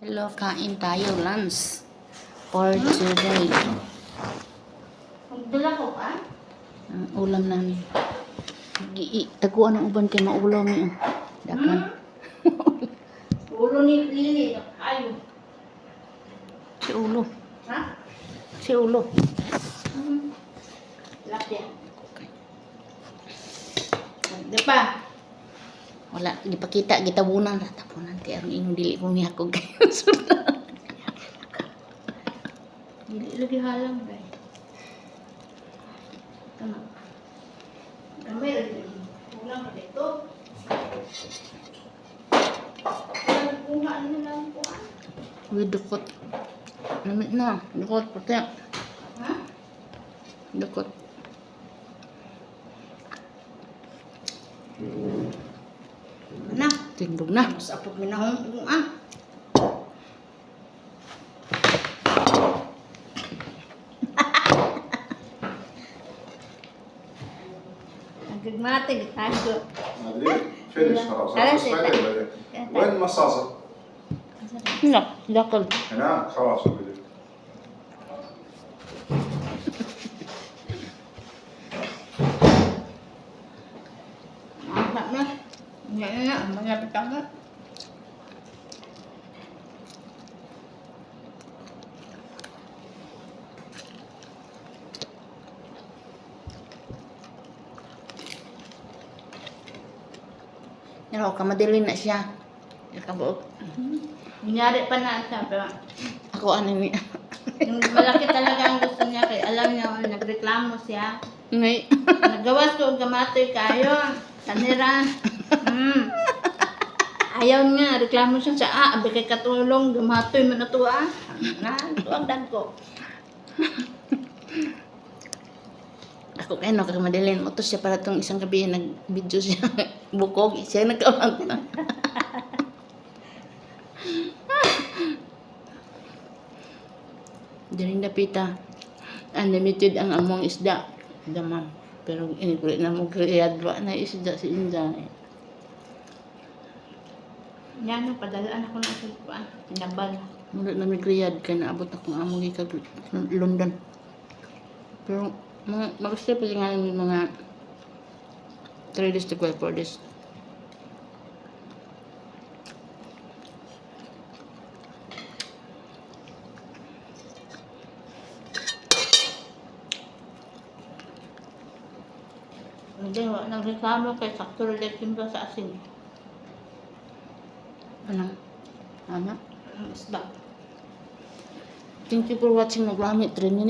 Hello, kain tayo lunch for today. Magdala ko pa? Ang ulam namin. Taguan ang uban kay maulam niyo. Dakan. Ulo ni Lili. Ayaw. Si ulo. Ha? Si ulo. Lapya. Di pa. Wala, gipakita, gitabunan. Tapunan, ti aron inyong dili ko niya ko kayo. Dili lagi halang guys. Ito na. Gamay lagi. Ulang pa dito. Wala kuha ano lang kuha. Uy, dukot. Namit na. Dukot, puti. Ha? Dukot. Na. Tindog na. Mas apog minahong kuha. Nagagmate, tago. بعدين فينش خلاص خلاص بس بعدين بعدين انت- وين المصاصة؟ Hala, dakol. هناك خلاص بدي Mantap na. Ngayon na, mga pitang na. Yan ako, kamadilin na siya. Kabuok. Nangyari pa na siya, pero Ako ano ni. yung malaki talaga ang gusto niya kay alam niya, nagreklamo siya. Ngay. Nagawas ko og gamatoy kayo. Kanira. Ayaw niya, reklamo siya sa abi kay katulong, gamatoy man na to Na, tuwag dan ko. Ako kaya no, kamadilin. Utos siya para tong isang gabi nag-video siya. Bukog. Siya nagkawag na. Diring dapita. Unlimited ang among isda. Damam. Pero inikulit na mo kriyadwa na isda si Inda. Yan, padalaan ako ng sulpuan. Nabal. Mula na may kriyad kaya naabot akong among ikag London. Pero mag-stay pa nga yung mga 3 days to 4 days. Hindi, nagreklamo kay sakto relating ba sa asin. Anong? Ano? Ang isda. Thank you for watching. Naglamit 3 minutes.